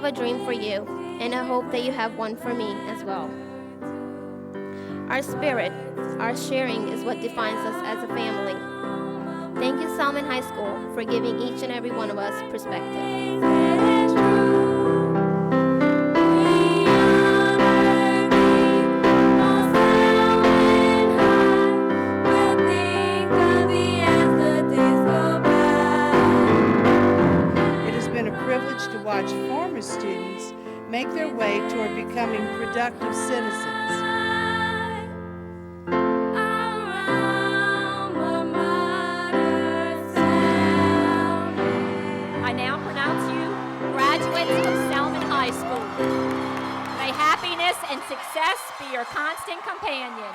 a dream for you, and I hope that you have one for me as well. Our spirit, our sharing is what defines us as a family. Thank you, Salmen High School, for giving each and every one of us perspective. Privilege to watch former students make their way toward becoming productive citizens. I now pronounce you graduates of Salmen High School. May happiness and success be your constant companion.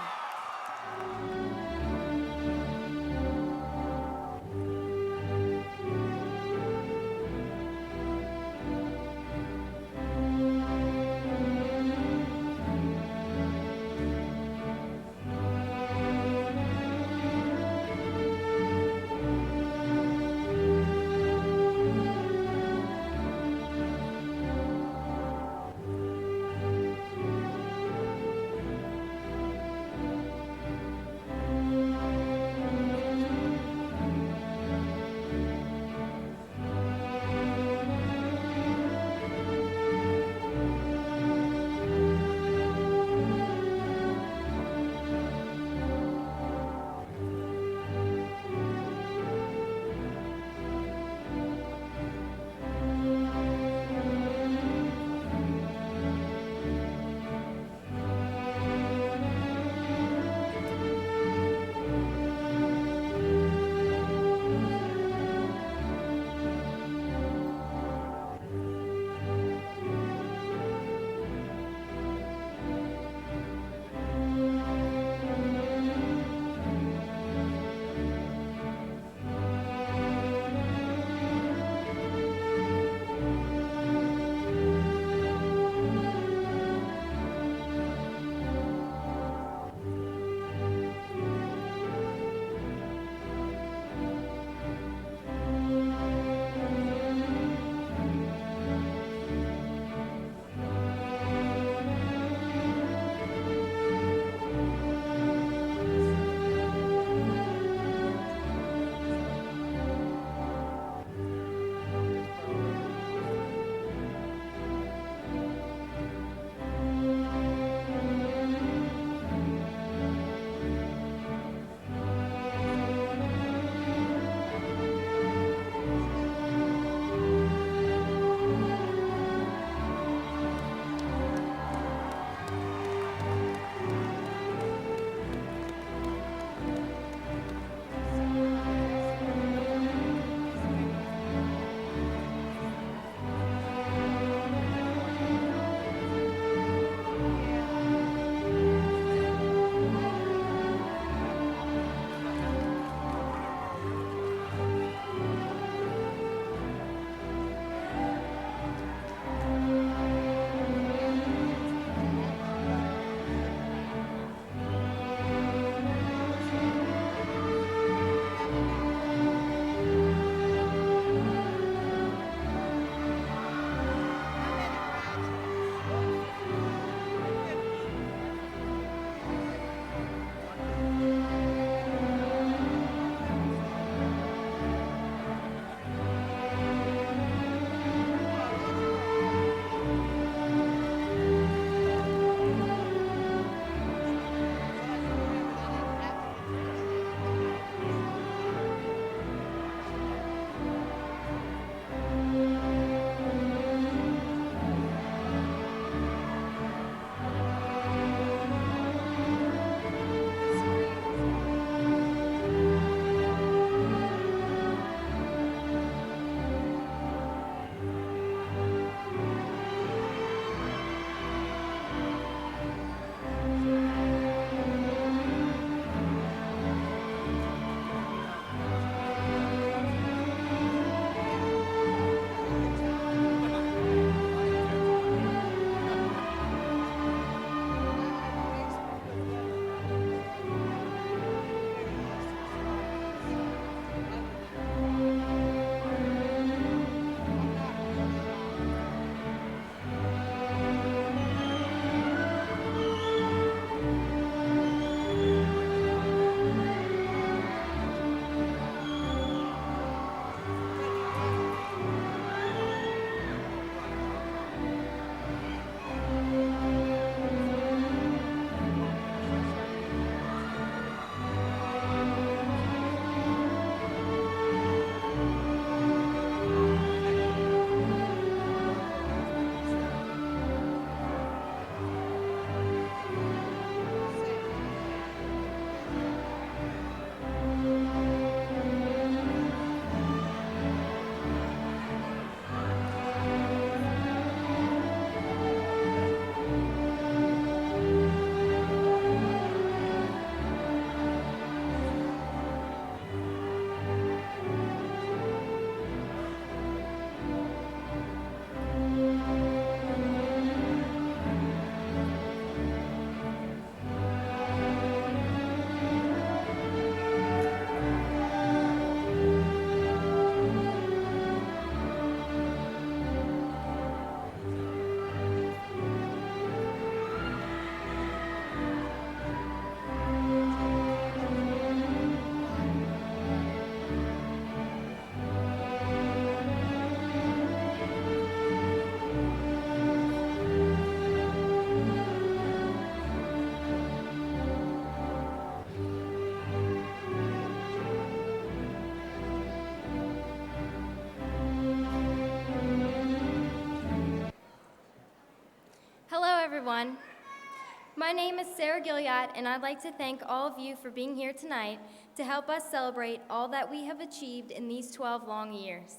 My name is Sarah Gilliatt, and I'd like to thank all of you for being here tonight to help us celebrate all that we have achieved in these 12 long years.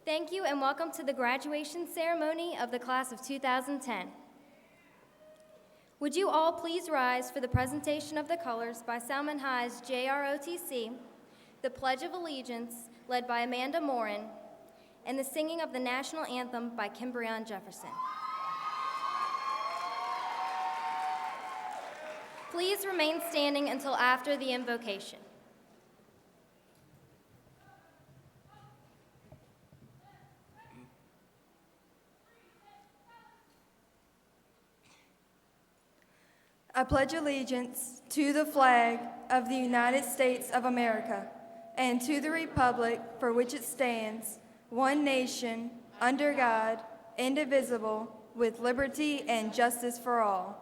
Thank you and welcome to the graduation ceremony of the class of 2010. Would you all please rise for the presentation of the colors by Salmen High's JROTC, the Pledge of Allegiance led by Amanda Morin, and the singing of the national anthem by Kimbrion Jefferson. Please remain standing until after the invocation. I pledge allegiance to the flag of the United States of America and to the republic for which it stands, one nation, under God, indivisible, with liberty and justice for all.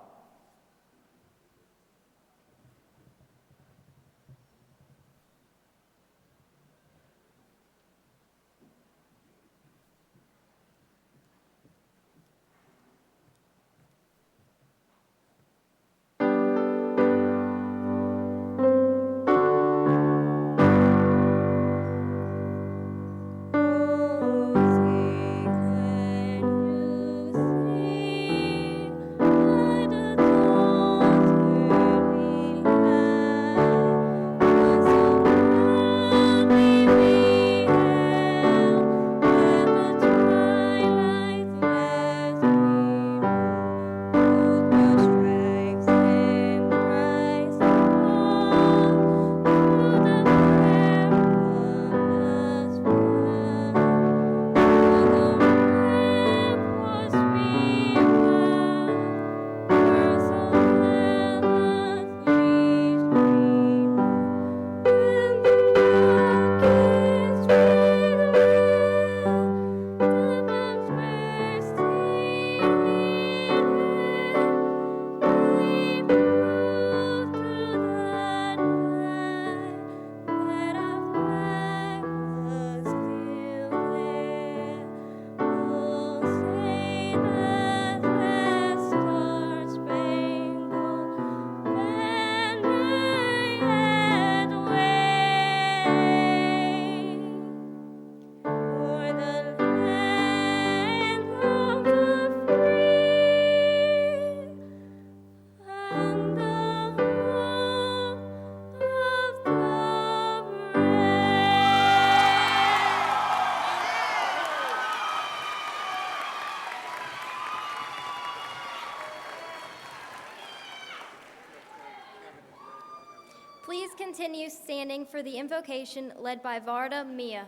Please continue standing for the invocation led by Varda Mia.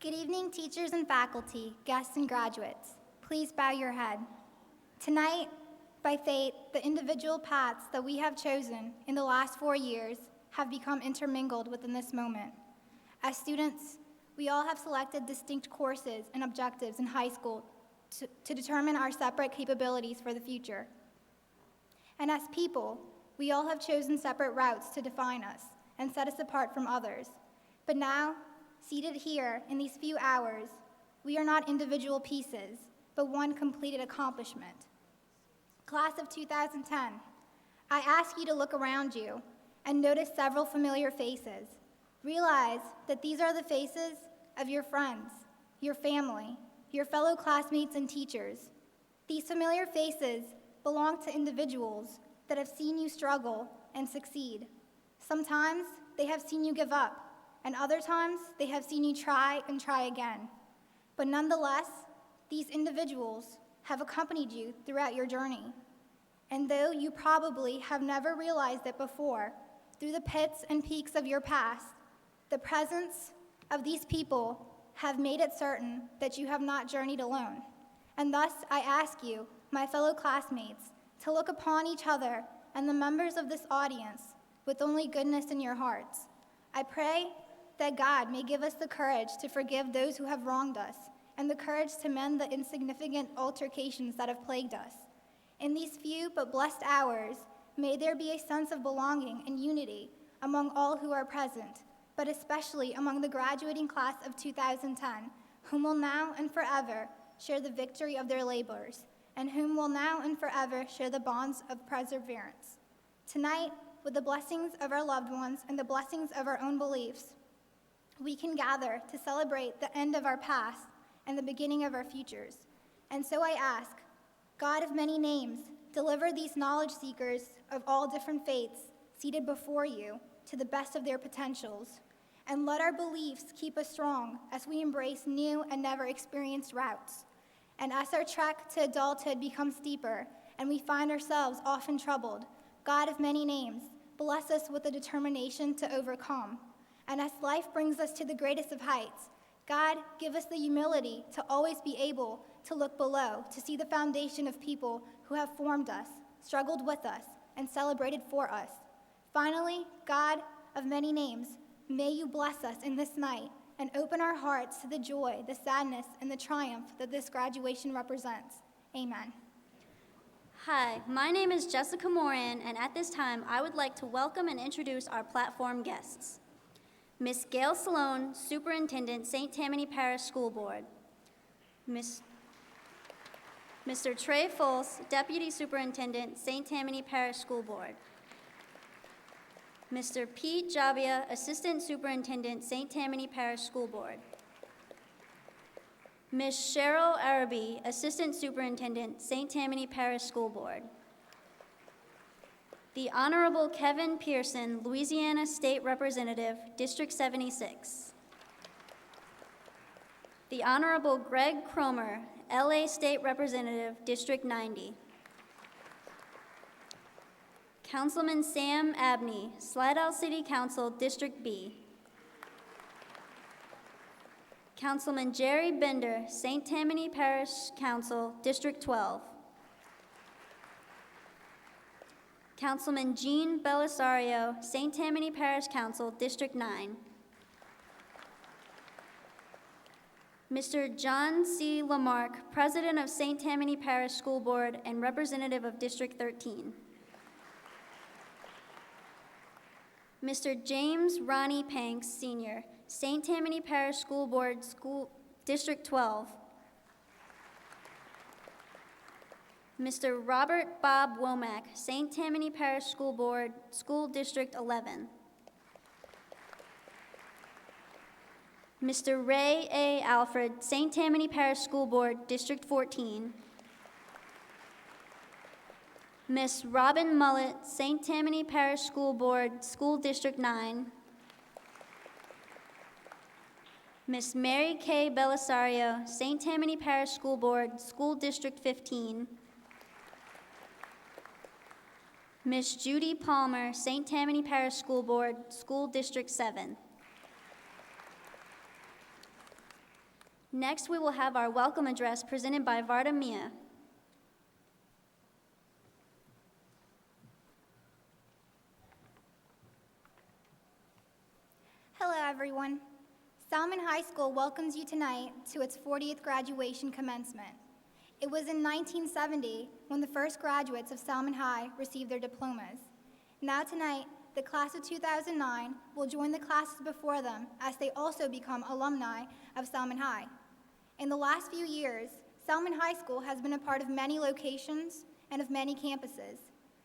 Good evening, teachers and faculty, guests and graduates. Please bow your head. Tonight, by fate, the individual paths that we have chosen in the last 4 years have become intermingled within this moment. As students, we all have selected distinct courses and objectives in high school to determine our separate capabilities for the future. And as people, we all have chosen separate routes to define us and set us apart from others. But now, seated here in these few hours, we are not individual pieces, but one completed accomplishment. Class of 2010, I ask you to look around you and notice several familiar faces. Realize that these are the faces of your friends, your family, your fellow classmates and teachers. These familiar faces belong to individuals that have seen you struggle and succeed. Sometimes they have seen you give up, and other times they have seen you try and try again. But nonetheless, these individuals have accompanied you throughout your journey. And though you probably have never realized it before, through the pits and peaks of your past, the presence of these people have made it certain that you have not journeyed alone. And thus, I ask you, my fellow classmates, to look upon each other and the members of this audience with only goodness in your hearts. I pray that God may give us the courage to forgive those who have wronged us and the courage to mend the insignificant altercations that have plagued us. In these few but blessed hours, may there be a sense of belonging and unity among all who are present. but especially among the graduating class of 2010, whom will now and forever share the victory of their labors, and whom will now and forever share the bonds of perseverance. Tonight, with the blessings of our loved ones and the blessings of our own beliefs, we can gather to celebrate the end of our past and the beginning of our futures. And so I ask, God of many names, deliver these knowledge seekers of all different faiths seated before you to the best of their potentials, and let our beliefs keep us strong as we embrace new and never experienced routes. And as our trek to adulthood becomes steeper and we find ourselves often troubled, God of many names, bless us with the determination to overcome. And as life brings us to the greatest of heights, God, give us the humility to always be able to look below, to see the foundation of people who have formed us, struggled with us, and celebrated for us. Finally, God of many names, may you bless us in this night and open our hearts to the joy, the sadness, and the triumph that this graduation represents. Amen. Hi, my name is Jessica Moran, and at this time, I would like to welcome and introduce our platform guests. Miss Gail Salone, Superintendent, St. Tammany Parish School Board. Mr. Trey Fultz, Deputy Superintendent, St. Tammany Parish School Board. Mr. Pete Javia, Assistant Superintendent, St. Tammany Parish School Board. Ms. Cheryl Araby, Assistant Superintendent, St. Tammany Parish School Board. The Honorable Kevin Pearson, Louisiana State Representative, District 76. The Honorable Greg Cromer, LA State Representative, District 90. Councilman Sam Abney, Slidell City Council, District B. Councilman Jerry Bender, St. Tammany Parish Council, District 12. Councilman Jean Belisario, St. Tammany Parish Council, District 9. Mr. John C. Lamarck, President of St. Tammany Parish School Board and Representative of District 13. Mr. James Ronnie Panks, Sr., St. Tammany Parish School Board, District 12. Mr. Robert Bob Womack, St. Tammany Parish School Board, School District 11. Mr. Ray A. Alfred, St. Tammany Parish School Board, District 14. Miss Robin Mullet, St. Tammany Parish School Board, School District 9. Miss Mary Kay Belisario, St. Tammany Parish School Board, School District 15. Miss Judy Palmer, St. Tammany Parish School Board, School District 7. Next, we will have our welcome address presented by Varda Mia. Hello, everyone. Salmen High School welcomes you tonight to its 40th graduation commencement. It was in 1970 when the first graduates of Salmen High received their diplomas. Now tonight, the class of 2009 will join the classes before them as they also become alumni of Salmen High. In the last few years, Salmen High School has been a part of many locations and of many campuses.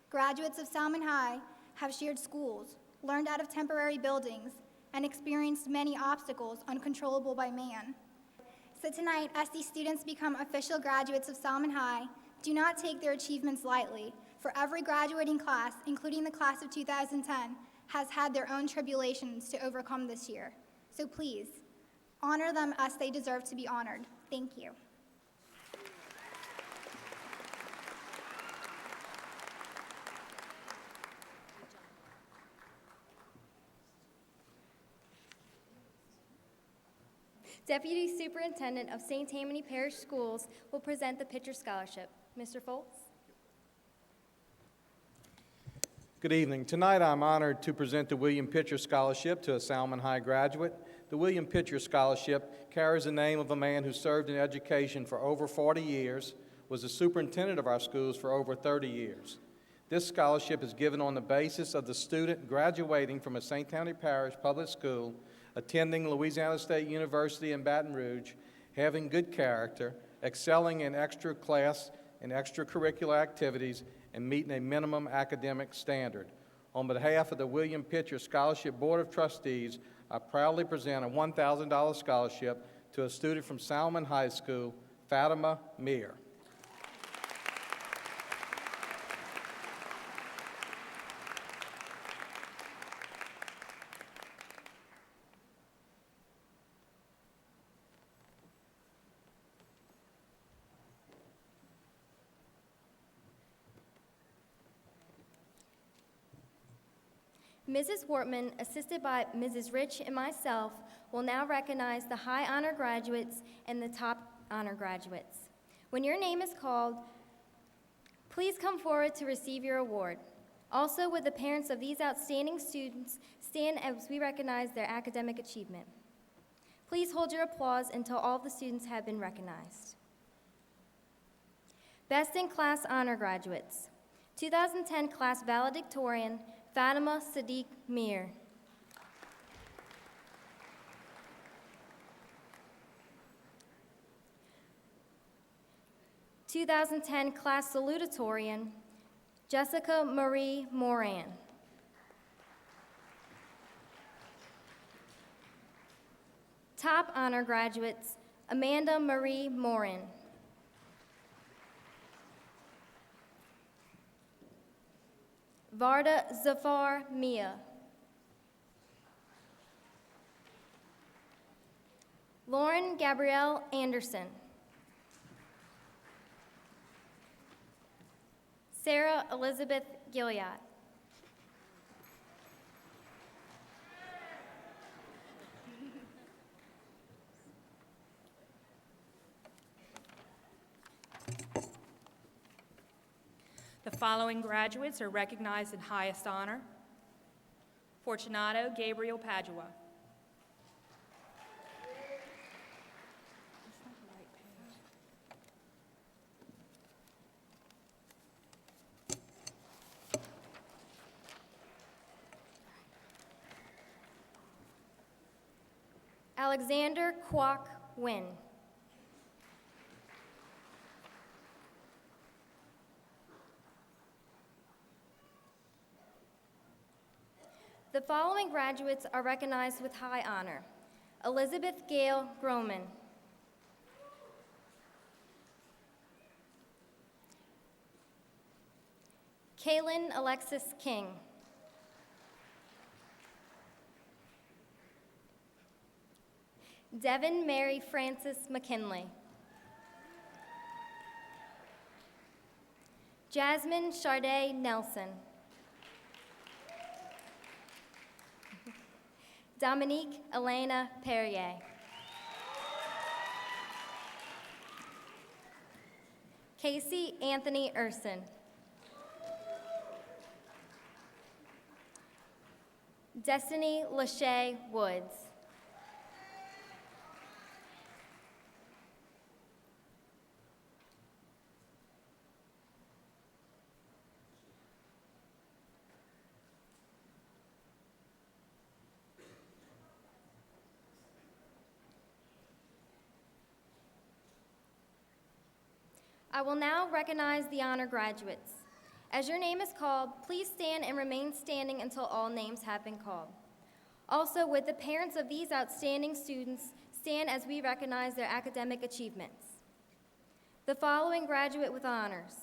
Graduates of Salmen High have shared schools, learned out of temporary buildings, and experienced many obstacles uncontrollable by man. So tonight, as these students become official graduates of Salmen High, do not take their achievements lightly, for every graduating class, including the class of 2010, has had their own tribulations to overcome this year. So please, honor them as they deserve to be honored. Thank you. Deputy Superintendent of St. Tammany Parish Schools will present the Pitcher Scholarship. Mr. Fultz. Good evening. Tonight I'm honored to present the William Pitcher Scholarship to a Salmen High graduate. The William Pitcher Scholarship carries the name of a man who served in education for over 40 years, was the superintendent of our schools for over 30 years. This scholarship is given on the basis of the student graduating from a St. Tammany Parish public school, attending Louisiana State University in Baton Rouge, having good character, excelling in extra class and extracurricular activities, and meeting a minimum academic standard. On behalf of the William Pitcher Scholarship Board of Trustees, I proudly present a $1,000 scholarship to a student from Salmen High School, Fatima Mir. Mrs. Wortman, assisted by Mrs. Rich and myself, will now recognize the high honor graduates and the top honor graduates. When your name is called, please come forward to receive your award. Also, would the parents of these outstanding students stand as we recognize their academic achievement. Please hold your applause until all the students have been recognized. Best in Class Honor Graduates. 2010 Class Valedictorian, Fatima Sadiq Mir. (2010) Class Salutatorian, Jessica Marie Moran. Top honor graduates, Amanda Marie Morin. Varda Zafar Mia. Lauren Gabrielle Anderson. Sarah Elizabeth Gilead. The following graduates are recognized in highest honor. Fortunato Gabriel Padua. Alexander Kwok Win. The following graduates are recognized with high honor. Elizabeth Gail Groman. Kaylin Alexis King. Devin Mary Francis McKinley. Jasmine Charday Nelson. Dominique Elena Perrier. Casey Anthony Urson. Destiny Lachey Woods. I will now recognize the honor graduates. As your name is called, please stand and remain standing until all names have been called. Also, would the parents of these outstanding students stand as we recognize their academic achievements. The following graduate with honors: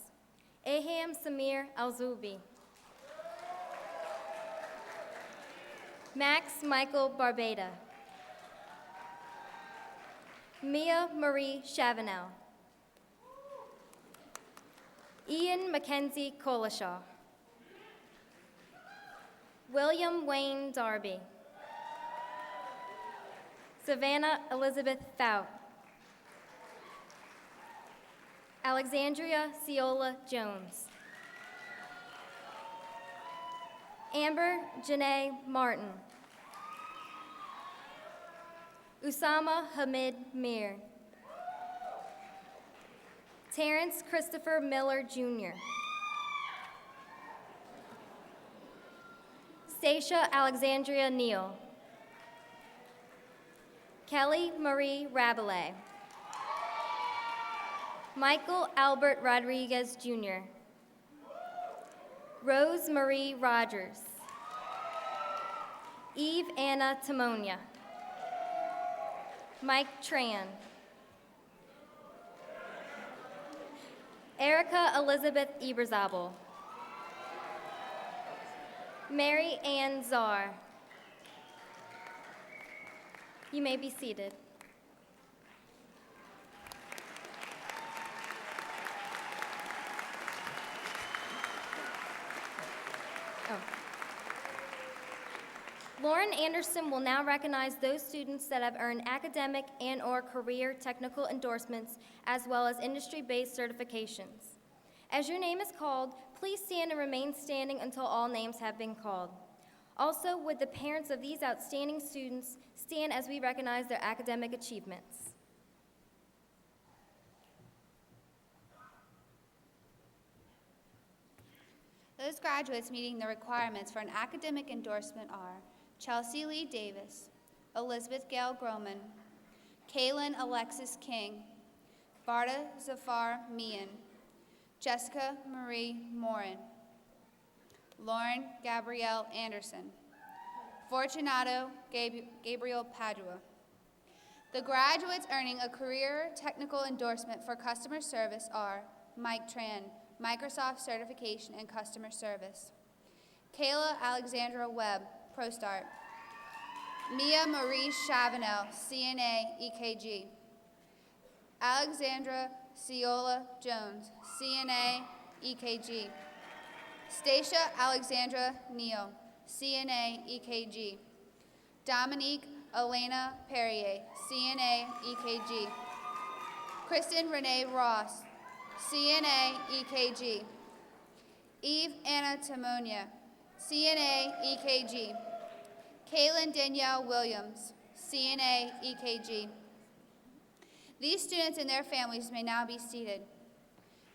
Aham Samir Alzubi. Max Michael Barbada. Mia Marie Chavanel. Ian Mackenzie Colashaw. William Wayne Darby. Savannah Elizabeth Fout. Alexandria Ciola Jones. Amber Janae Martin. Usama Hamid Mir. Terrence Christopher Miller, Jr. Stacia Alexandria Neal. Kelly Marie Rabelais. Michael Albert Rodriguez Jr. Rose Marie Rogers. Eve Anna Timonia. Mike Tran. Erica Elizabeth Eberzabel. Mary Ann Czar. You may be seated. Lauren Anderson will now recognize those students that have earned academic and/or career technical endorsements as well as industry-based certifications. As your name is called, please stand and remain standing until all names have been called. Also, would the parents of these outstanding students stand as we recognize their academic achievements? Those graduates meeting the requirements for an academic endorsement are Chelsea Lee Davis, Elizabeth Gail Groman, Kaylin Alexis King, Barta Zafar Meehan, Jessica Marie Morin, Lauren Gabrielle Anderson, Fortunato Gabriel Padua. The graduates earning a career technical endorsement for customer service are Mike Tran, Microsoft Certification in Customer Service, Kayla Alexandra Webb, ProStart, Mia Marie Chavanel, CNA EKG, Alexandra Ciola Jones, CNA EKG, Stacia Alexandra Neal, CNA EKG, Dominique Elena Perrier, CNA EKG, Kristen Renee Ross, CNA EKG, Eve Anna Timonia, CNA EKG, Kaylin Danielle Williams, CNA EKG. These students and their families may now be seated.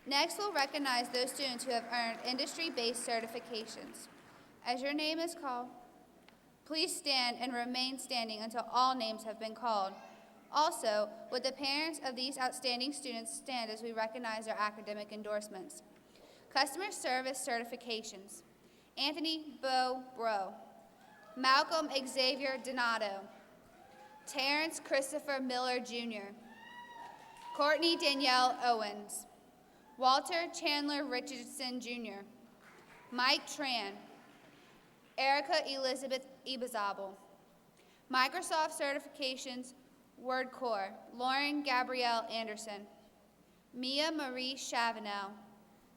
Next, we'll recognize those students who have earned industry-based certifications. As your name is called, please stand and remain standing until all names have been called. Also, would the parents of these outstanding students stand as we recognize their academic endorsements? Customer Service Certifications. Anthony Bo Bro, Malcolm Xavier Donato, Terrence Christopher Miller Jr., Courtney Danielle Owens, Walter Chandler Richardson Jr., Mike Tran, Erica Elizabeth Eberzabel. Microsoft Certifications, Word Core, Lauren Gabrielle Anderson, Mia Marie Chavanel,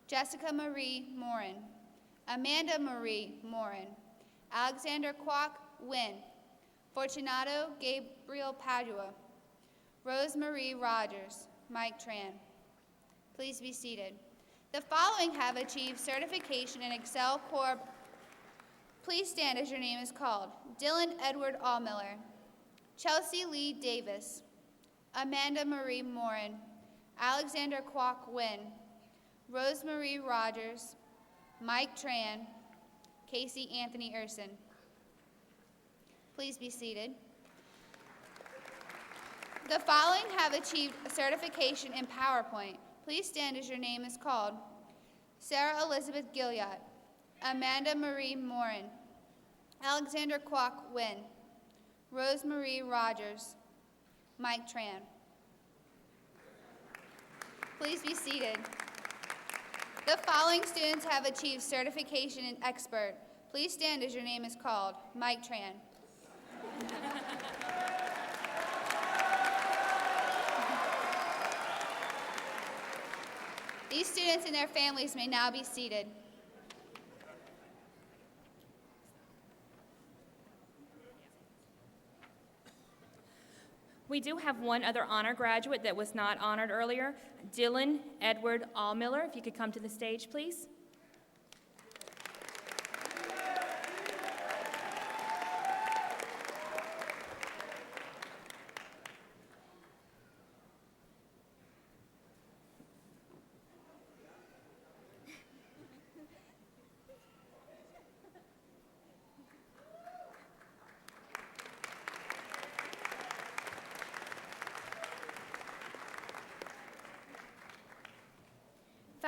Jessica Marie Morin, Amanda Marie Morin, Alexander Kwok Wynn, Fortunato Gabriel Padua, Rose Marie Rogers, Mike Tran. Please be seated. The following have achieved certification in Excel Core. Please stand as your name is called. Dylan Edward Allmiller, Chelsea Lee Davis, Amanda Marie Morin, Alexander Kwok Wynn, Rose Marie Rogers, Mike Tran, Casey Anthony Urson. Please be seated. The following have achieved certification in PowerPoint. Please stand as your name is called. Sarah Elizabeth Gilliott, Amanda Marie Morin, Alexander Kwok Wynn, Rose Marie Rogers, Mike Tran. Please be seated. The following students have achieved certification in Expert. Please stand as your name is called. Mike Tran. These students and their families may now be seated. We do have one other honor graduate that was not honored earlier, Dylan Edward Allmiller. If you could come to the stage, please.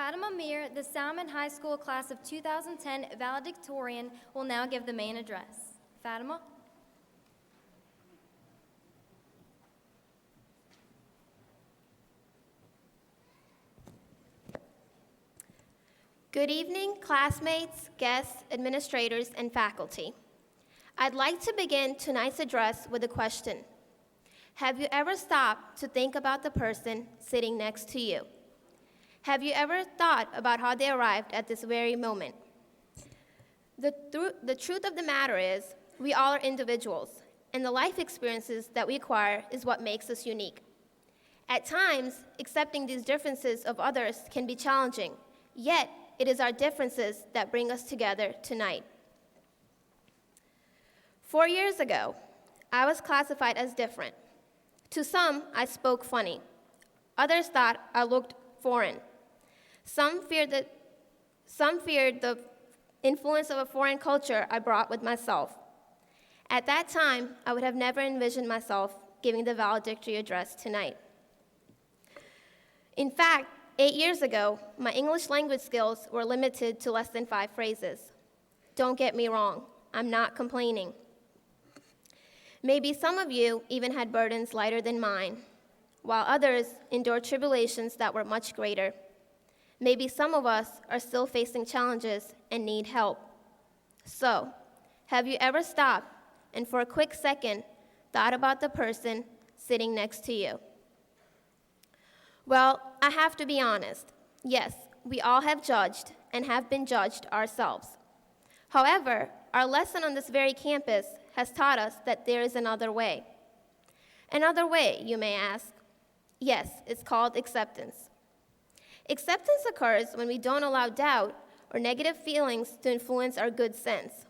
Fatima Mir, the Salmen High School class of 2010 valedictorian, will now give the main address. Fatima? Good evening, classmates, guests, administrators, and faculty. I'd like to begin tonight's address with a question. Have you ever stopped to think about the person sitting next to you? Have you ever thought about how they arrived at this very moment? The truth of the matter is, we all are individuals, and the life experiences that we acquire is what makes us unique. At times, accepting these differences of others can be challenging, yet it is our differences that bring us together tonight. 4 years ago, I was classified as different. To some, I spoke funny. Others thought I looked foreign. Some feared the influence of a foreign culture I brought with myself. At that time, I would have never envisioned myself giving the valedictory address tonight. In fact, 8 years ago, my English language skills were limited to less than 5 phrases. Don't get me wrong, I'm not complaining. Maybe some of you even had burdens lighter than mine, while others endured tribulations that were much greater. Maybe some of us are still facing challenges and need help. So, have you ever stopped and for a quick second thought about the person sitting next to you? Well, I have to be honest. Yes, we all have judged and have been judged ourselves. However, our lesson on this very campus has taught us that there is another way. Another way, you may ask. Yes, it's called acceptance. Acceptance occurs when we don't allow doubt or negative feelings to influence our good sense.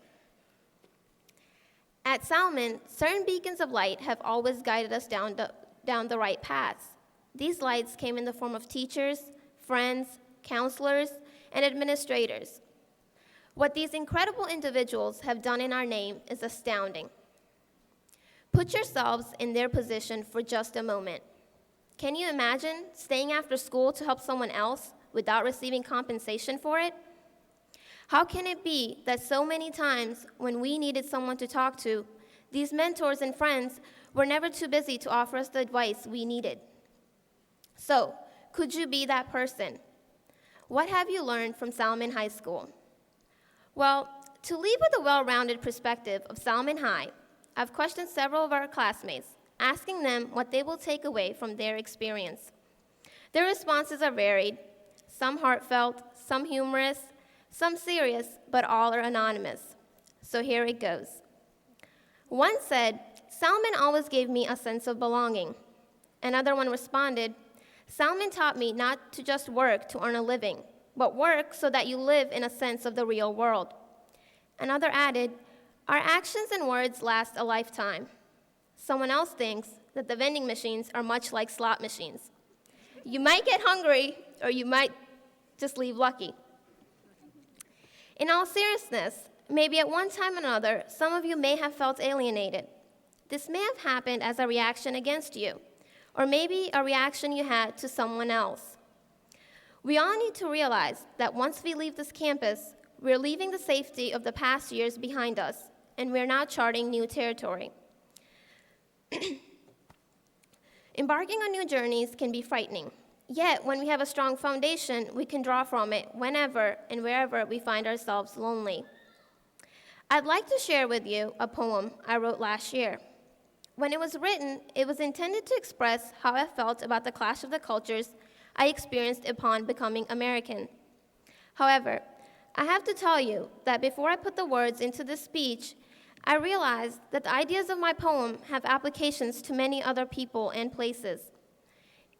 At Salmen, certain beacons of light have always guided us down the right paths. These lights came in the form of teachers, friends, counselors, and administrators. What these incredible individuals have done in our name is astounding. Put yourselves in their position for just a moment. Can you imagine staying after school to help someone else without receiving compensation for it? How can it be that so many times when we needed someone to talk to, these mentors and friends were never too busy to offer us the advice we needed? So, could you be that person? What have you learned from Salmen High School? Well, to leave with a well-rounded perspective of Salmen High, I've questioned several of our classmates, asking them what they will take away from their experience. Their responses are varied, some heartfelt, some humorous, some serious, but all are anonymous. So here it goes. One said, "Salmen always gave me a sense of belonging." Another one responded, "Salmen taught me not to just work to earn a living, but work so that you live in a sense of the real world." Another added, "Our actions and words last a lifetime." Someone else thinks that the vending machines are much like slot machines. You might get hungry, or you might just leave lucky. In all seriousness, maybe at one time or another, some of you may have felt alienated. This may have happened as a reaction against you, or maybe a reaction you had to someone else. We all need to realize that once we leave this campus, we're leaving the safety of the past years behind us, and we're now charting new territory. Embarking on new journeys can be frightening. Yet, when we have a strong foundation, we can draw from it whenever and wherever we find ourselves lonely. I'd like to share with you a poem I wrote last year. When it was written, it was intended to express how I felt about the clash of the cultures I experienced upon becoming American. However, I have to tell you that before I put the words into this speech, I realized that the ideas of my poem have applications to many other people and places.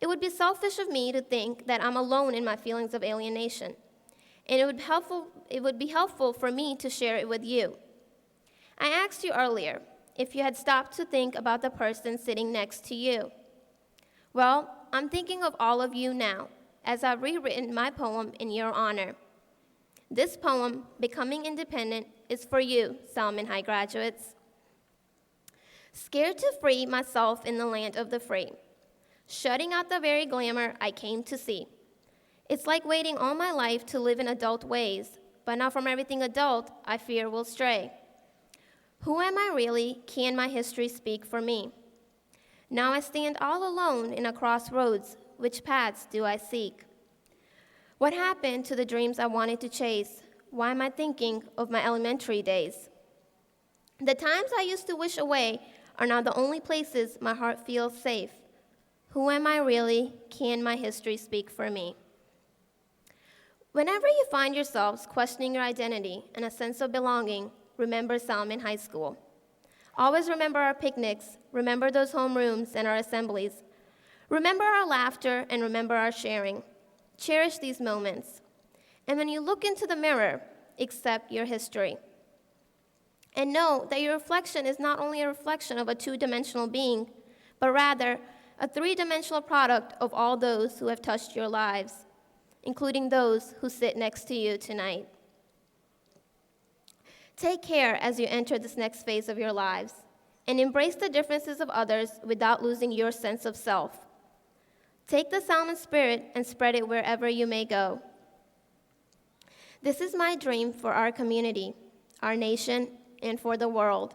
It would be selfish of me to think that I'm alone in my feelings of alienation, and it would be helpful for me to share it with you. I asked you earlier if you had stopped to think about the person sitting next to you. Well, I'm thinking of all of you now, as I've rewritten my poem in your honor. This poem, Becoming Independent, is for you, Salmen High graduates. Scared to free myself in the land of the free, shutting out the very glamour I came to see. It's like waiting all my life to live in adult ways, but now from everything adult, I fear will stray. Who am I really? Can my history speak for me? Now I stand all alone in a crossroads. Which paths do I seek? What happened to the dreams I wanted to chase? Why am I thinking of my elementary days? The times I used to wish away are now the only places my heart feels safe. Who am I really? Can my history speak for me? Whenever you find yourselves questioning your identity and a sense of belonging, remember Salmen High School. Always remember our picnics, remember those homerooms and our assemblies. Remember our laughter and remember our sharing. Cherish these moments. And when you look into the mirror, accept your history. And know that your reflection is not only a reflection of a two-dimensional being, but rather a three-dimensional product of all those who have touched your lives, including those who sit next to you tonight. Take care as you enter this next phase of your lives, and embrace the differences of others without losing your sense of self. Take the Salmen spirit and spread it wherever you may go. This is my dream for our community, our nation, and for the world.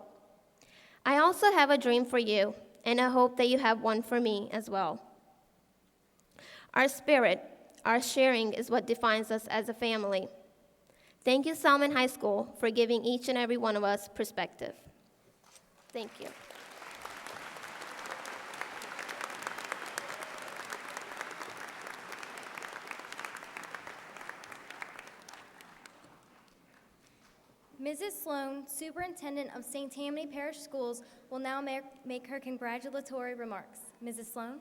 I also have a dream for you, and I hope that you have one for me as well. Our spirit, our sharing is what defines us as a family. Thank you, Salmen High School, for giving each and every one of us perspective. Thank you. Mrs. Sloan, Superintendent of St. Tammany Parish Schools, will now make her congratulatory remarks. Mrs. Sloan?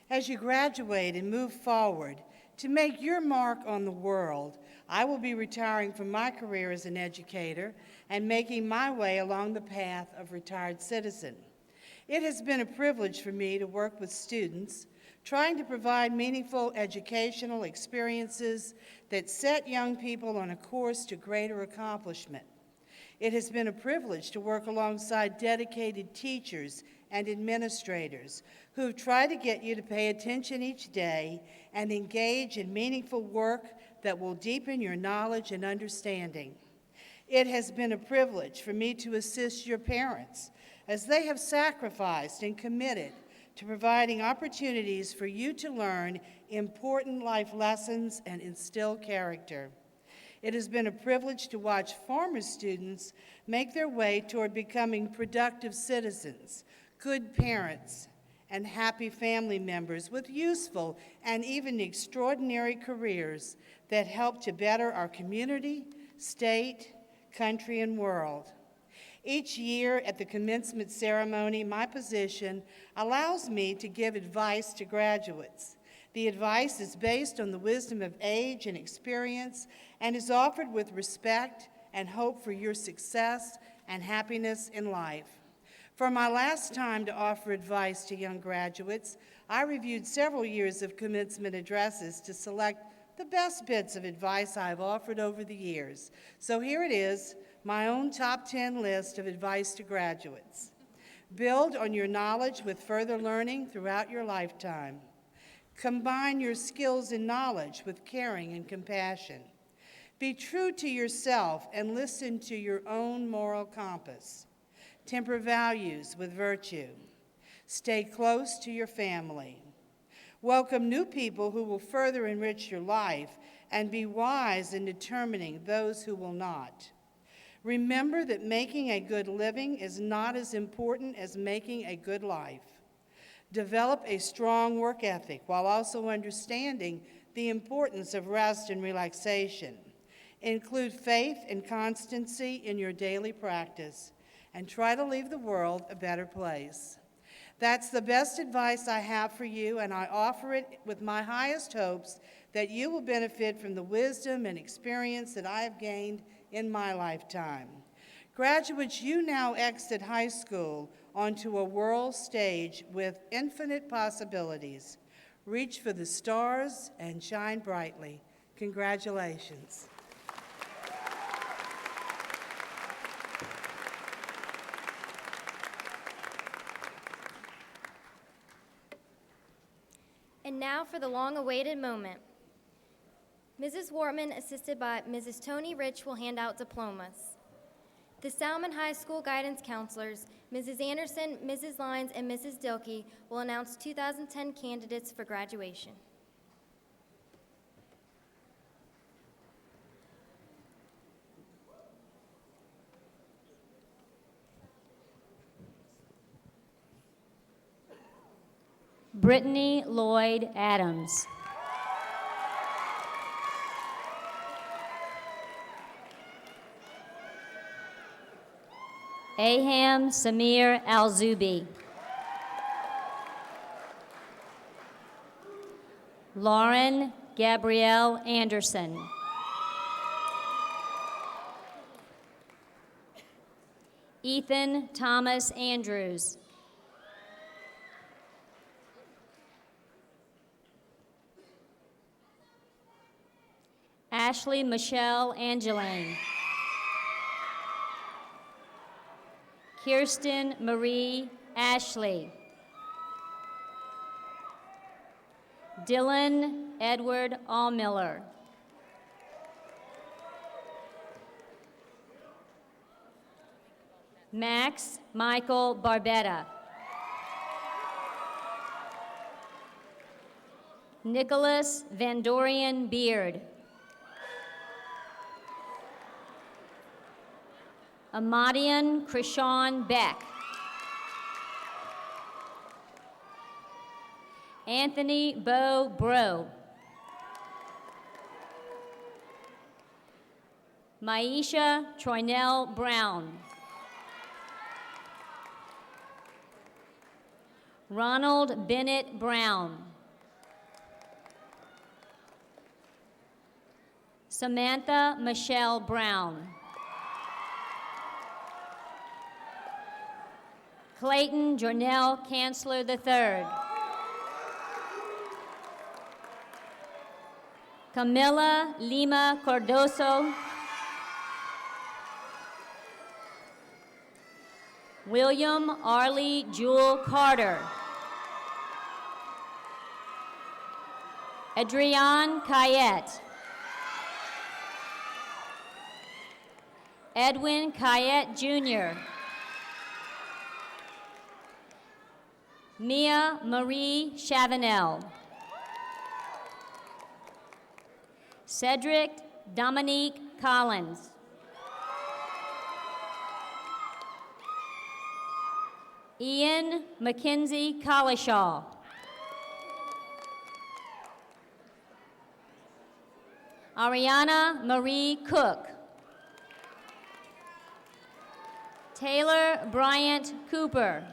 As you graduate and move forward to make your mark on the world, I will be retiring from my career as an educator and making my way along the path of retired citizen. It has been a privilege for me to work with students, trying to provide meaningful educational experiences that set young people on a course to greater accomplishment. It has been a privilege to work alongside dedicated teachers and administrators who try to get you to pay attention each day and engage in meaningful work that will deepen your knowledge and understanding. It has been a privilege for me to assist your parents as they have sacrificed and committed to providing opportunities for you to learn important life lessons and instill character. It has been a privilege to watch former students make their way toward becoming productive citizens, good parents, and happy family members with useful and even extraordinary careers that help to better our community, state, country, and world. Each year at the commencement ceremony, my position allows me to give advice to graduates. The advice is based on the wisdom of age and experience and is offered with respect and hope for your success and happiness in life. For my last time to offer advice to young graduates, I reviewed several years of commencement addresses to select the best bits of advice I've offered over the years. So here it is, my own top 10 list of advice to graduates. Build on your knowledge with further learning throughout your lifetime. Combine your skills and knowledge with caring and compassion. Be true to yourself and listen to your own moral compass. Temper values with virtue. Stay close to your family. Welcome new people who will further enrich your life and be wise in determining those who will not. Remember that making a good living is not as important as making a good life. Develop a strong work ethic while also understanding the importance of rest and relaxation. Include faith and constancy in your daily practice, and try to leave the world a better place. That's the best advice I have for you, and I offer it with my highest hopes that you will benefit from the wisdom and experience that I have gained in my lifetime. Graduates, you now exit high school onto a world stage with infinite possibilities. Reach for the stars and shine brightly. Congratulations. And now for the long-awaited moment. Mrs. Wortman, assisted by Mrs. Tony Rich, will hand out diplomas. The Salmen High School guidance counselors, Mrs. Anderson, Mrs. Lyons, and Mrs. Dilkey, will announce 2010 candidates for graduation. Brittany Lloyd Adams. Aham Samir Al-Zubi. Lauren Gabrielle Anderson. Ethan Thomas Andrews. Ashley Michelle Angeline. Kirsten Marie Ashley. Dylan Edward Allmiller. Max Michael Barbetta. Nicholas Van Dorian Beard. Amadian Krishawn Beck. Anthony Bo Bro. Maisha Troynell Brown. Ronald Bennett Brown. Samantha Michelle Brown. Clayton Jornell Chancellor III. Camila Lima Cardoso. William Arlie Jewel Carter. Adrian Cayette. Edwin Cayette Jr. Mia Marie Chavanel. Cedric Dominique Collins. Ian Mackenzie Collishaw. Ariana Marie Cook. Taylor Bryant Cooper.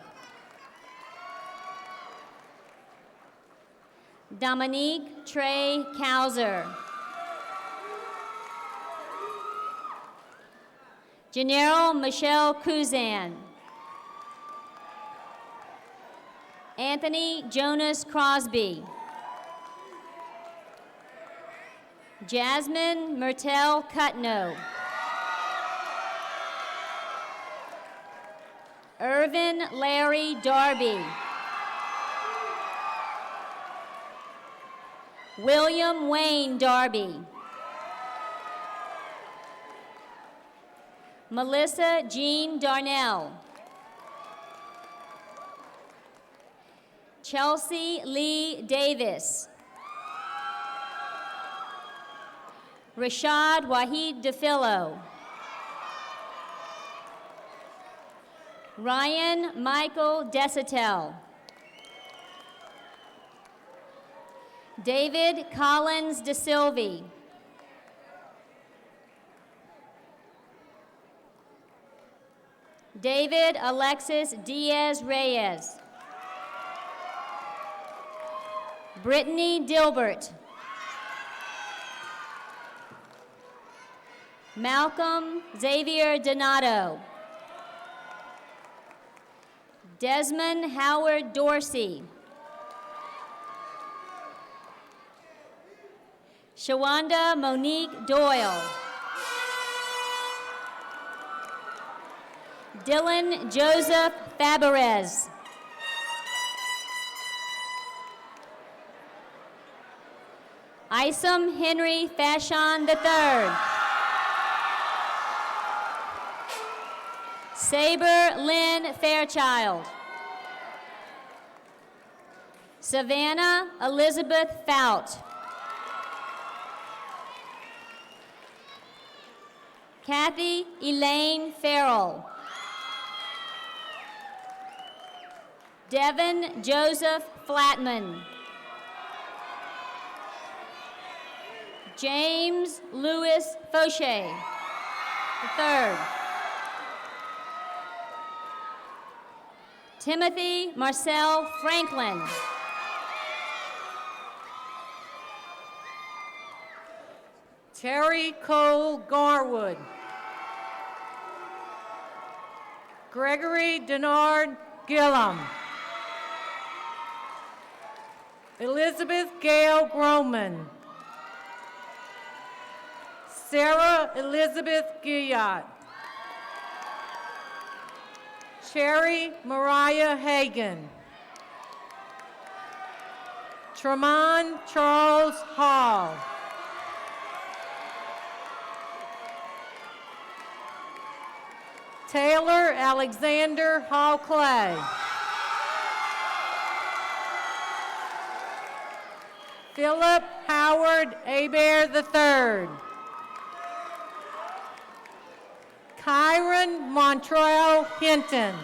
Dominique Trey Kauser. Janelle Michelle Kuzan. Anthony Jonas Crosby. Jasmine Myrtle Cutno. Irvin Larry Darby. William Wayne Darby. Melissa Jean Darnell. Chelsea Lee Davis. Rashad Wahid DeFillo. Ryan Michael Desitel. David Collins DeSilvi. David Alexis Diaz Reyes. Brittany Dilbert. Malcolm Xavier Donato. Desmond Howard Dorsey. Shawanda Monique Doyle. Dylan Joseph Faberez. Isom Henry Fashon III. Saber Lynn Fairchild. Savannah Elizabeth Fout. Kathy Elaine Farrell. Devin Joseph Flatman. James Louis Fauché III. Timothy Marcel Franklin. Terry Cole Garwood. Gregory Denard Gillum. Elizabeth Gail Groman. Sarah Elizabeth Gillot. Cherry Mariah Hagan. Tremont Charles Hall. Taylor Alexander Hall Clay. Philip Howard Hebert III. Kyron Montrell Hinton.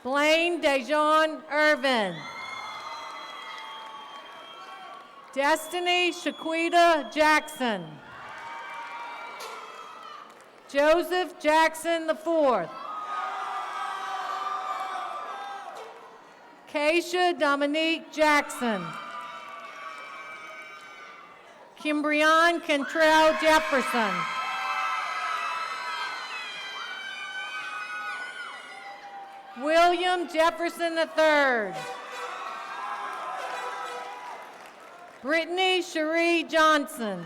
Blaine Dejon Irvin. Destiny Shaquita Jackson. Joseph Jackson IV. Keisha Dominique Jackson. Kimbrion Cantrell Jefferson. William Jefferson III. Brittany Cherie Johnson.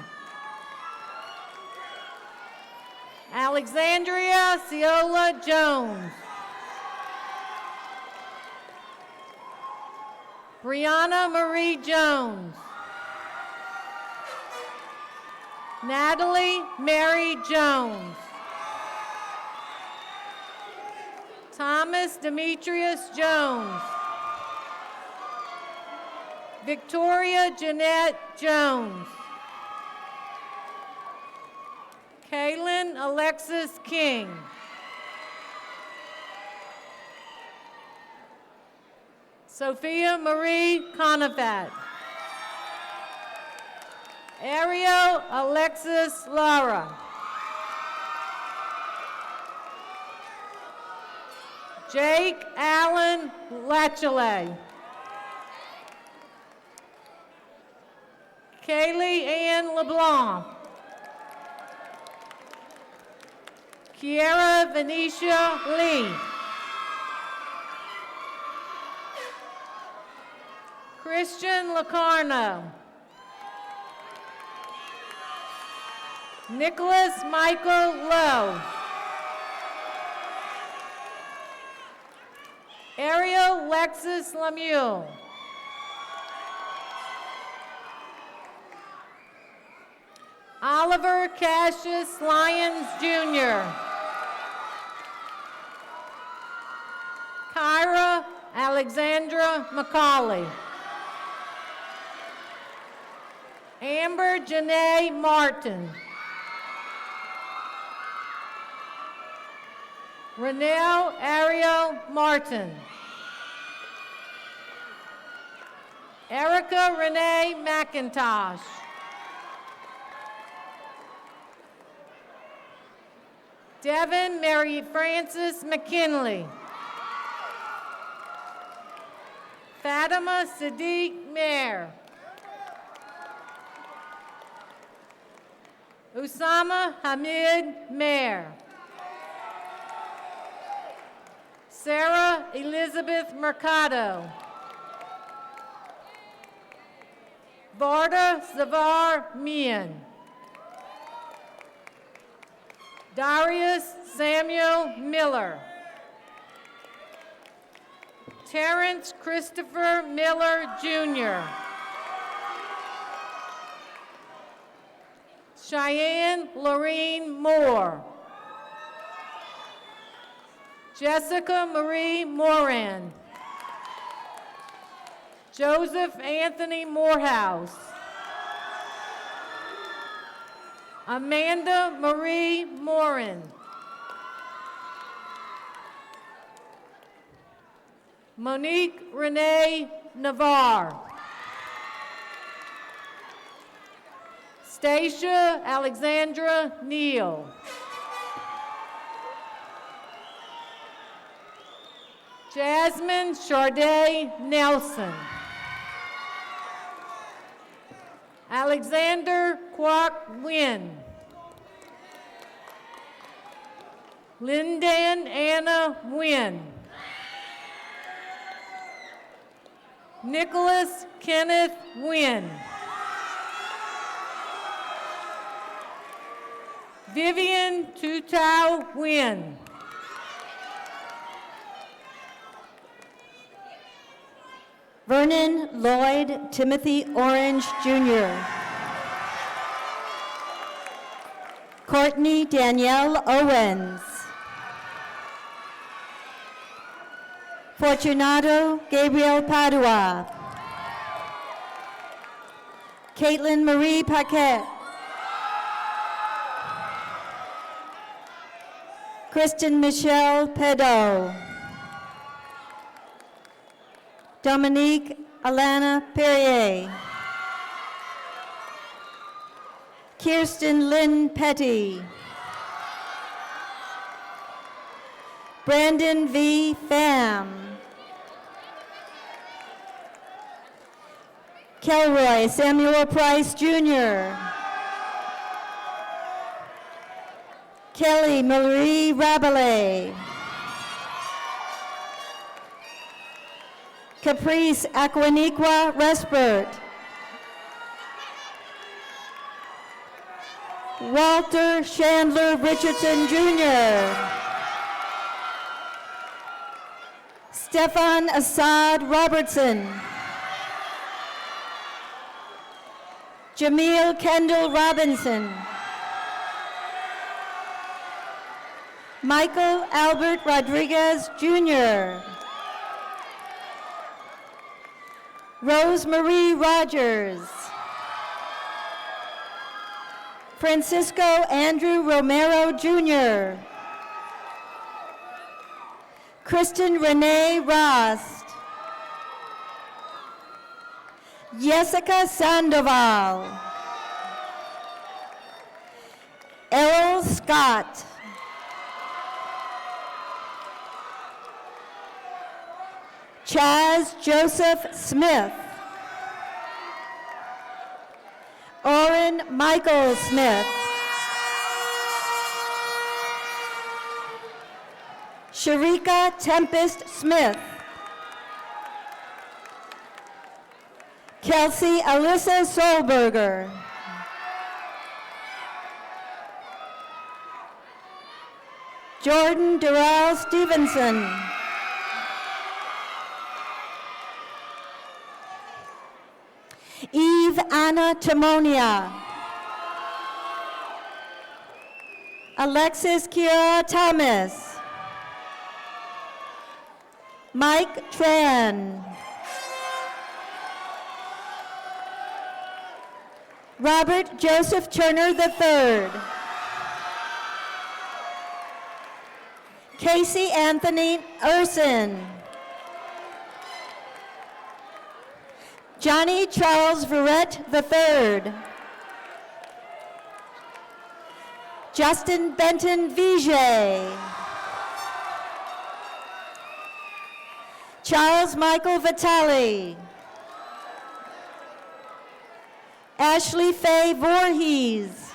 Alexandria Ciola Jones. Brianna Marie Jones. Natalie Mary Jones. Thomas Demetrius Jones. Victoria Jeanette Jones. Kaylin Alexis King. Sophia Marie Conifat. Ariel Alexis Lara. Jake Allen Lachele. Kaylee Ann LeBlanc. Kiera Venetia Lee. Christian Locarno. Nicholas Michael Lowe. Ariel Lexus Lemuel. Oliver Cassius Lyons Jr. Kyra Alexandra McCauley. Amber Janae Martin. Renelle Ariel Martin. Erica Renee McIntosh. Devin Mary Frances McKinley. Fatima Sadiq Mayer. Usama Hamid Mayer. Sarah Elizabeth Mercado. Varda Zavar Mian. Darius Samuel Miller. Terrence Christopher Miller Jr. Cheyenne Lorene Moore. Jessica Marie Moran. Joseph Anthony Morehouse. Amanda Marie Morin. Monique Renee Navarre. Stacia Alexandra Neal. Jasmine Charday Nelson. Alexander Kwok Wynn. Lindan Anna Wynn. Nicholas Kenneth Wynn. Vivian Tutau Wynn. Vernon Lloyd Timothy Orange, Jr. Courtney Danielle Owens. Fortunato Gabriel Padua. Caitlin Marie Paquette. Kristen Michelle Pedo. Dominique Alana Perrier. Kirsten Lynn Petty. Brandon V. Pham. Kelroy Samuel Price, Jr. Kelly Marie Rabelais. Caprice Aquaniqua Respert. Walter Chandler Richardson, Jr. Stefan Assad Robertson. Jameel Kendall Robinson. Michael Albert Rodriguez, Jr. Rose Marie Rogers. Francisco Andrew Romero, Jr. Kristen Renee Rost. Jessica Sandoval. Errol Scott. Chaz Joseph Smith. Oren Michael Smith. Sharika Tempest Smith. Kelsey Alyssa Solberger. Jordan Durrell Stevenson. Eve Anna Timonia. Alexis Kiara Thomas. Mike Tran. Robert Joseph Turner III. Casey Anthony Urson. Johnny Charles Verrett III. Justin Benton Vijay. Charles Michael Vitale. Ashley Faye Voorhees.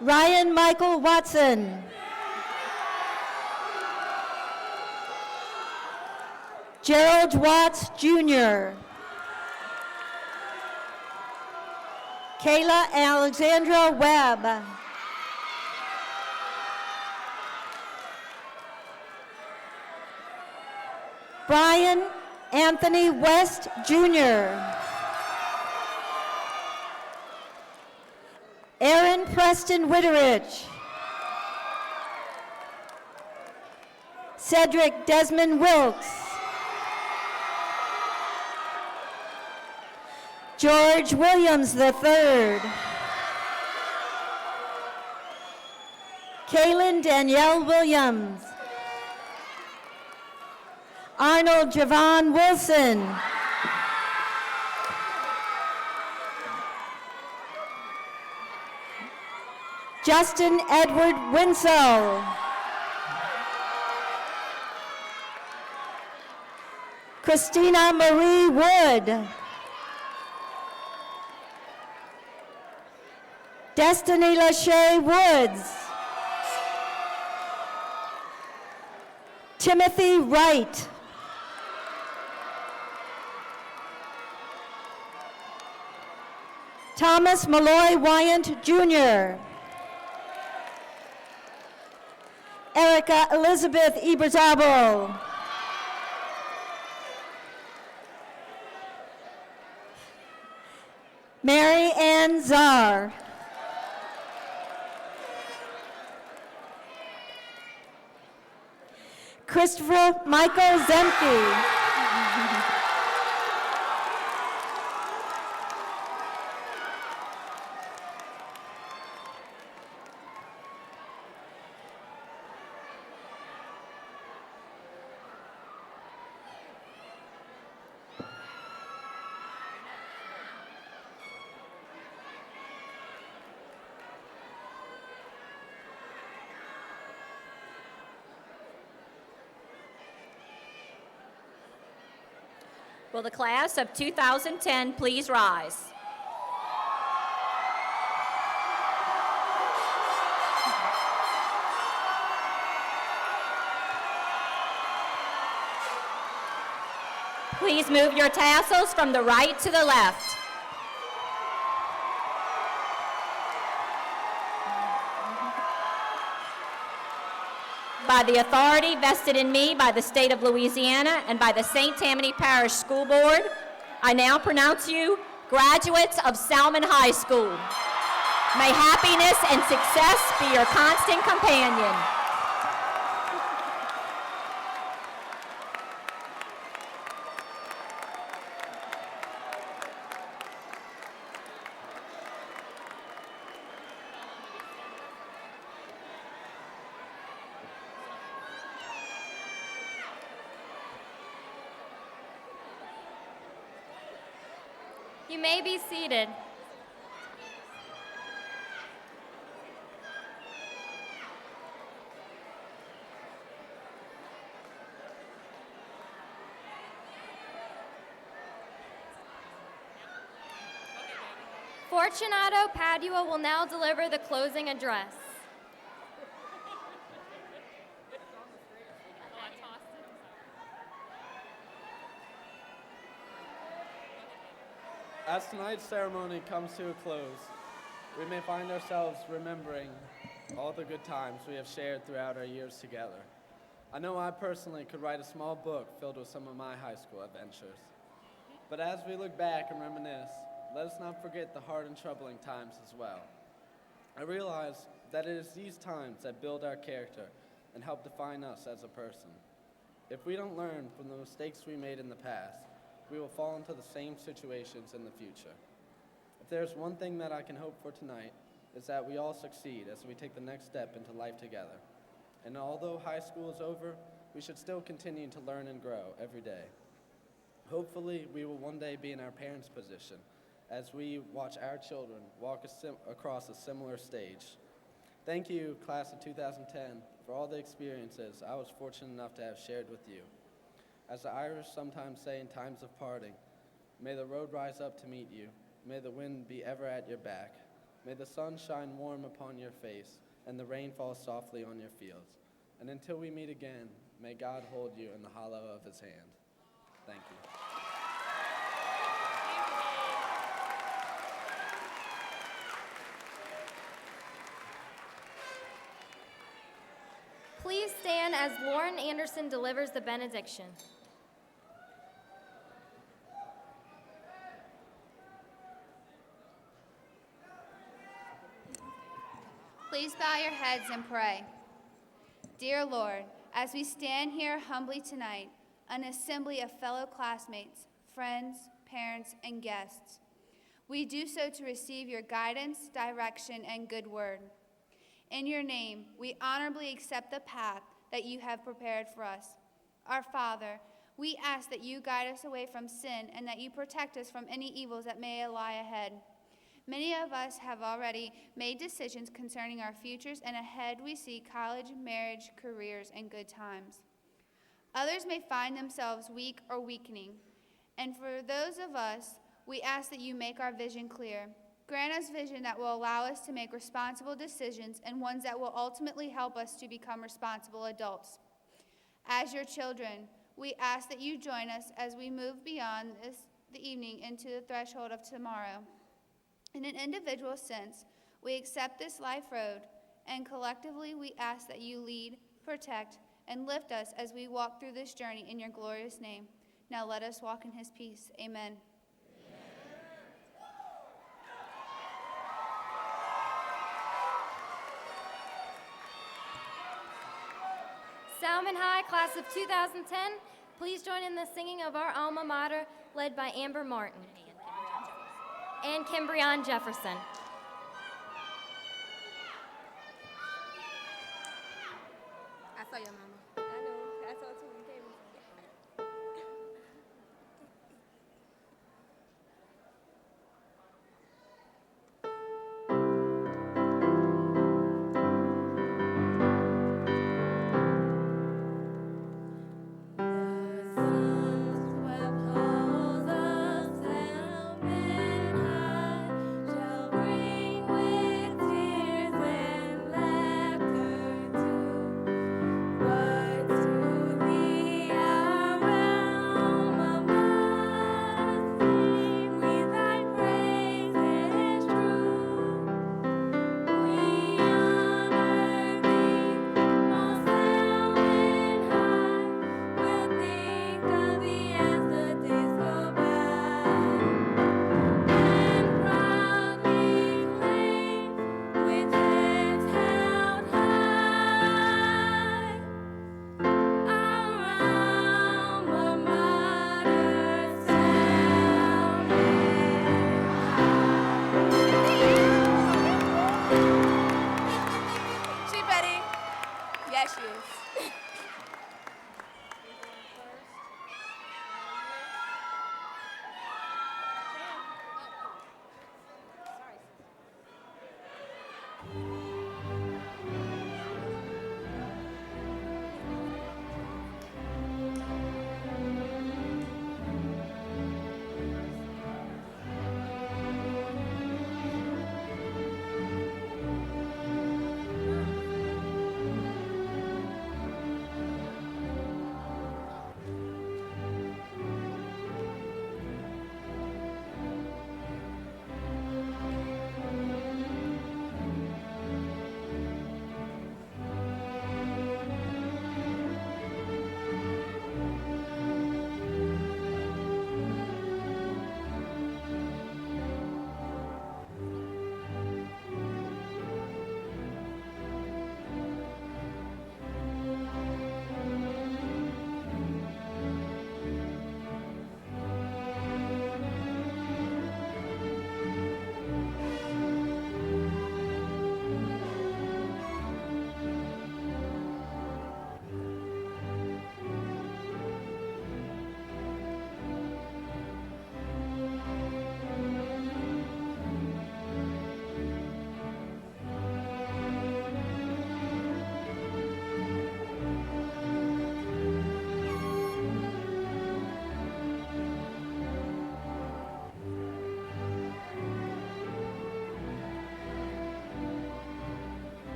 Ryan Michael Watson. Gerald Watts, Jr. Kayla Alexandra Webb. Brian Anthony West, Jr. Preston Witterich. Cedric Desmond Wilkes. George Williams III. Kaylin Danielle Williams. Arnold Javon Wilson. Justin Edward Winslow. Christina Marie Wood. Destiny Lachey Woods. Timothy Wright. Thomas Malloy Wyant Jr. Erica Elizabeth Ibrazabal. Mary Ann Czar. Christopher Michael Zemke. Will the class of 2010 please rise? Please move your tassels from the right to the left. By the authority vested in me by the state of Louisiana and by the St. Tammany Parish School Board, I now pronounce you graduates of Salmen High School. May happiness and success be your constant companion. You may be seated. Fortunato Padua will now deliver the closing address. As tonight's ceremony comes to a close, we may find ourselves remembering all the good times we have shared throughout our years together. I know I personally could write a small book filled with some of my high school adventures. But as we look back and reminisce, let us not forget the hard and troubling times as well. I realize that it is these times that build our character and help define us as a person. If we don't learn from the mistakes we made in the past, we will fall into the same situations in the future. If there's one thing that I can hope for tonight, is that we all succeed as we take the next step into life together. And although high school is over, we should still continue to learn and grow every day. Hopefully, we will one day be in our parents' position as we watch our children walk across a similar stage. Thank you, class of 2010, for all the experiences I was fortunate enough to have shared with you. As the Irish sometimes say in times of parting, may the road rise up to meet you, may the wind be ever at your back, may the sun shine warm upon your face, and the rain fall softly on your fields. And until we meet again, may God hold you in the hollow of his hand. Thank you. Please stand as Lauren Anderson delivers the benediction. Please bow your heads and pray. Dear Lord, as we stand here humbly tonight, an assembly of fellow classmates, friends, parents, and guests, we do so to receive your guidance, direction, and good word. In your name, we honorably accept the path that you have prepared for us. Our Father, we ask that you guide us away from sin and that you protect us from any evils that may lie ahead. Many of us have already made decisions concerning our futures, and ahead we see college, marriage, careers, and good times. Others may find themselves weak or weakening, and for those of us, we ask that you make our vision clear. Grant us vision that will allow us to make responsible decisions and ones that will ultimately help us to become responsible adults. As your children, we ask that you join us as we move beyond the evening into the threshold of tomorrow. In an individual sense, we accept this life road, and collectively we ask that you lead, protect, and lift us as we walk through this journey in your glorious name. Now let us walk in his peace. Amen. Salmen High, class of 2010, please join in the singing of our alma mater, led by Amber Martin and Kimbrion Jefferson. I saw your mama. I know. I saw too. You came.